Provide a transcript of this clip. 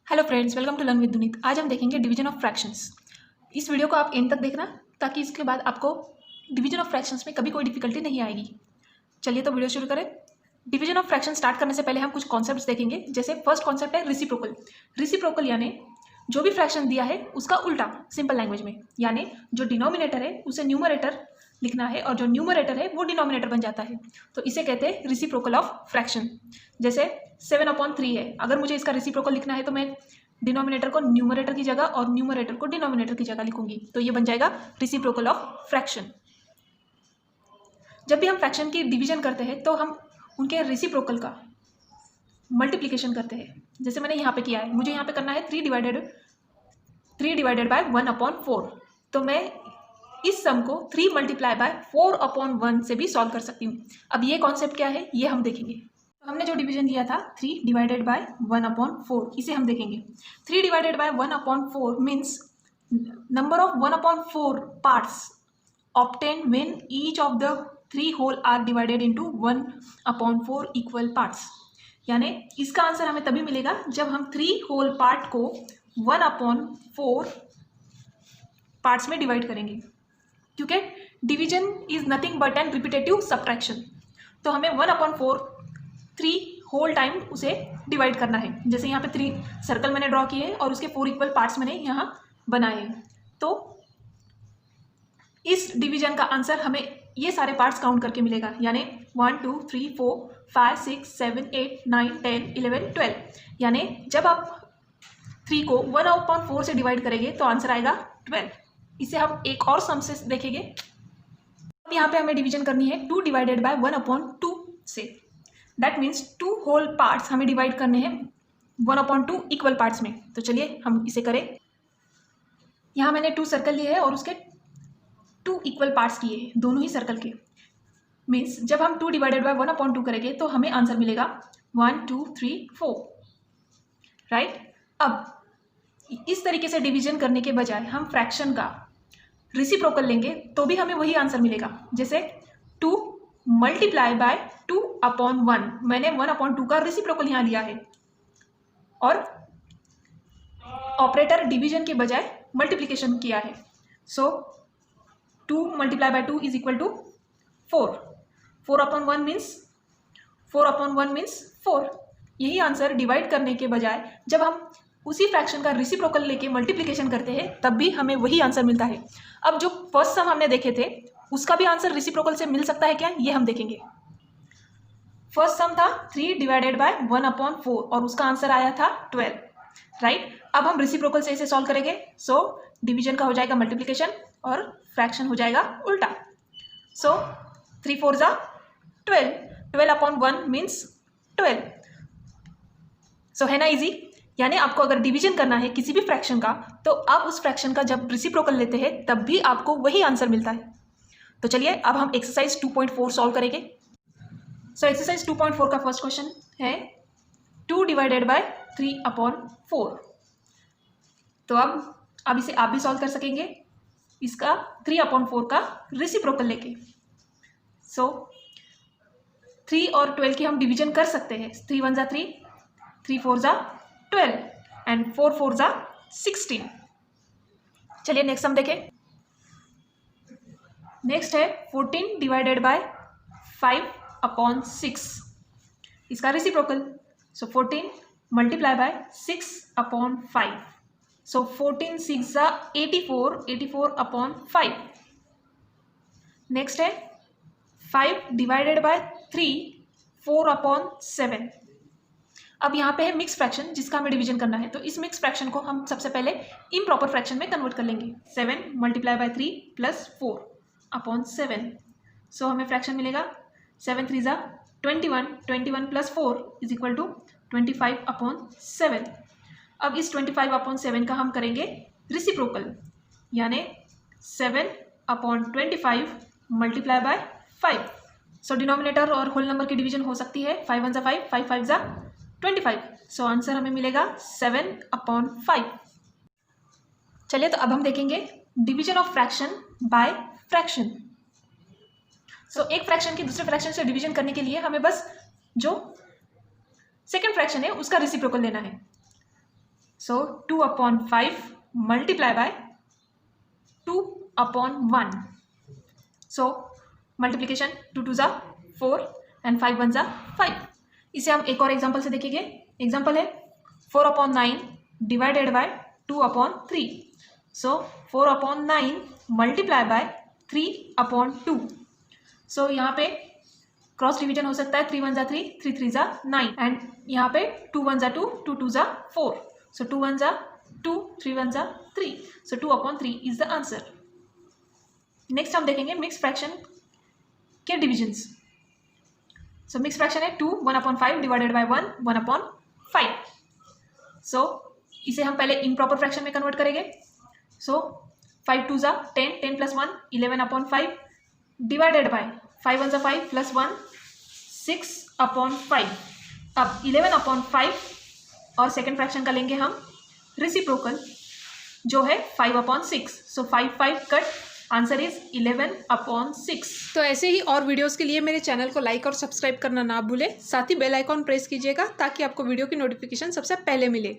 Hello friends, welcome to learn with Duneet. आज हम देखेंगे डिवीजन ऑफ फ्रैक्शंस। इस वीडियो को आप एंड तक देखना ताकि इसके बाद आपको डिवीजन ऑफ फ्रैक्शंस में कभी कोई डिफिकल्टी नहीं आएगी। चलिए तो वीडियो शुरू करें। डिवीजन ऑफ फ्रैक्शन स्टार्ट करने से पहले हम कुछ कॉन्सेप्ट्स देखेंगे। जैसे फर्स्ट कॉन्सेप्ट है रिसिप्रोकल। रिसिप्रोकल यानी जो भी फ्रैक्शन दिया है उसका उल्टा, सिंपल लैंग्वेज में, यानी जो डिनोमिनेटर है उसे न्यूमरेटर लिखना है और जो न्यूमरेटर है वो डिनोमिनेटर बन जाता है। तो इसे कहते हैं रिसिप्रोकल ऑफ फ्रैक्शन। जैसे 7/3 है, अगर मुझे इसका रिसिप्रोकल लिखना है तो मैं डिनोमिनेटर को न्यूमरेटर की जगह और न्यूमरेटर को डिनोमिनेटर की जगह लिखूंगी, तो ये बन जाएगा रिसिप्रोकल ऑफ फ्रैक्शन। जब भी हम फ्रैक्शन की डिवीजन करते हैं तो हम उनके रिसिप्रोकल का मल्टीप्लिकेशन करते हैं। जैसे मैंने यहाँ पे किया है, मुझे यहाँ पे करना है 3 डिवाइडेड बाय 1/4। तो मैं इस सम को 3 मल्टीप्लाई बाय 4/1 से भी सॉल्व कर सकती हूँ। अब ये कॉन्सेप्ट क्या है ये हम देखेंगे। तो हमने जो डिवीजन लिया था 3 डिवाइडेड बाय 1/4, इसे हम देखेंगे। 3 divided by 1/4 means number of 1/4 parts obtained when each of the 3 whole are divided into 1/4 equal parts। यानी इसका आंसर हमें तभी मिलेगा जब हम 3 होल पार्ट को 1/4 पार्ट्स में डिवाइड करेंगे, क्योंकि division is nothing but an repetitive subtraction. तो हमें 1/4 3 होल टाइम उसे डिवाइड करना है। जैसे यहाँ पे 3 सर्कल मैंने ड्रॉ किए हैं और उसके 4 इक्वल पार्ट्स मैंने यहाँ बनाए हैं। तो इस डिवीजन का आंसर हमें ये सारे पार्ट्स काउंट करके मिलेगा, यानी 1 2 3 4 5 6 7 8 9 10 11 12। यानी जब आप 3 को 1/4 से डिवाइड करेंगे तो आंसर आएगा 12। इसे हम एक और सम से देखेंगे। अब यहाँ पे हमें डिवीजन करनी है 2 डिवाइडेड बाय 1/2 से। दैट मीन्स 2 होल पार्ट्स हमें डिवाइड करने हैं 1/2 इक्वल पार्ट्स में। तो चलिए हम इसे करें। यहाँ मैंने 2 सर्कल लिए हैं और उसके 2 इक्वल पार्ट्स किए हैं, दोनों ही सर्कल के। मीन्स जब हम 2 डिवाइडेड बाय 1/2 करेंगे तो हमें आंसर मिलेगा 1 2 3 4, राइट। अब इस तरीके से डिवीजन करने के बजाय हम फ्रैक्शन का रिसिप्रोकल लेंगे तो भी हमें वही आंसर मिलेगा। जैसे 2 मल्टीप्लाई बाय 2/1, मैंने 1/2 का रिसिप्रोकल यहाँ लिया है और ऑपरेटर डिवीजन के बजाय मल्टीप्लिकेशन किया है। So 2 multiply by 2 is equal to 4। 4/1 means 4। यही आंसर डिवाइड करने के बजाय जब हम उसी फ्रैक्शन का रिसिप्रोकल लेके मल्टीप्लिकेशन करते हैं तब भी हमें वही आंसर मिलता है। अब जो फर्स्ट सम हमने देखे थे उसका भी आंसर रिसिप्रोकल से मिल सकता है क्या, ये हम देखेंगे। फर्स्ट सम था 3 डिवाइडेड बाय 1/4 और उसका आंसर आया था 12, राइट। अब हम रिसिप्रोकल से इसे सॉल्व करेंगे। सो डिवीजन का हो जाएगा मल्टीप्लिकेशन और फ्रैक्शन हो जाएगा उल्टा। सो 3 4 जा 12, 12/1 मीन्स 12। सो है ना इजी। यानी आपको अगर डिवीजन करना है किसी भी फ्रैक्शन का तो आप उस फ्रैक्शन का जब रिसिप्रोकल लेते हैं तब भी आपको वही आंसर मिलता है। तो चलिए अब हम एक्सरसाइज 2.4 सॉल्व करेंगे। सो एक्सरसाइज 2.4 का फर्स्ट क्वेश्चन है 2 डिवाइडेड बाय 3/4। तो अब इसे आप भी सॉल्व कर सकेंगे इसका 3/4 का रिसिप्रोकल लेके। सो 3 और 12 की हम डिवीजन कर सकते हैं। 3 1 जा 3, 3 4 जा 12 एंड 4 4 जा 16। चलिए नेक्स्ट हम देखें। नेक्स्ट है 14 डिवाइडेड बाय 5/6, इसका रिसिप्रोकल। So 14 multiply by 6/5। सो 14 6 जा 84, 84/5। नेक्स्ट है 5 डिवाइडेड बाय 3, 4/7। अब यहाँ पे है मिक्स फ्रैक्शन जिसका हमें डिवीजन करना है। तो इस मिक्स फ्रैक्शन को हम सबसे पहले इम्प्रॉपर फ्रैक्शन में कन्वर्ट कर लेंगे। 7 मल्टीप्लाई बाय 3 प्लस 4/7। सो हमें फ्रैक्शन मिलेगा 7 3 जा 21, 21 प्लस 4 इज इक्वल टू 25/7। अब इस 25/7 का हम करेंगे रिसिप्रोकल, यानी 7/25 मल्टीप्लाई बाय 5। सो डिनोमिनेटर और होल नंबर की डिवीजन हो सकती है। 5 1 जा 5, 5 5 जा 25। सो आंसर हमें मिलेगा 7/5। चलिए तो अब हम देखेंगे division of fraction by fraction. So एक फ्रैक्शन की दूसरे फ्रैक्शन से डिवीजन करने के लिए हमें बस जो सेकेंड फ्रैक्शन है उसका रेसिप्रोकल लेना है। सो 2/5 मल्टीप्लाई बाय 2/1. सो मल्टीप्लीकेशन 2 2 ज़ा 4 एंड 5 1 ज़ा 5. इसे हम एक और एग्जाम्पल से देखेंगे. एग्जाम्पल है 4/9 divided by 2/3. So 4/9 multiply by 3/2. सो यहाँ पे क्रॉस डिवीजन हो सकता है. 3 1 ज़ा 3, 3 3 ज़ा 9 एंड यहाँ पे 2 1 ज़ा 2, 2 2 ज़ा 4. सो 2 1 ज़ा 2, 3 1 ज़ा 3. सो 2/3 इज द आंसर. नेक्स्ट हम देखेंगे मिक्स फ्रैक्शन के डिविजन्स. सो मिक्स फ्रैक्शन है 2 1/5 डिवाइडेड बाय 1 1/5. सो इसे हम पहले इम्प्रॉपर फ्रैक्शन में कन्वर्ट करेंगे. सो 5 2 ज़ा 10, 10 + 1 11/5 डिवाइडेड बाय 5 1 ज़ा 5 + 1 6/5. अब 11/5 और सेकेंड फ्रैक्शन का लेंगे हम रेसिप्रोकल जो है 5/6. सो 5 5 कट, आंसर इज 11/6. तो ऐसे ही और वीडियोस के लिए मेरे चैनल को लाइक और सब्सक्राइब करना ना भूलें. साथ ही बेल आइकॉन प्रेस कीजिएगा ताकि आपको वीडियो की नोटिफिकेशन सबसे पहले मिले.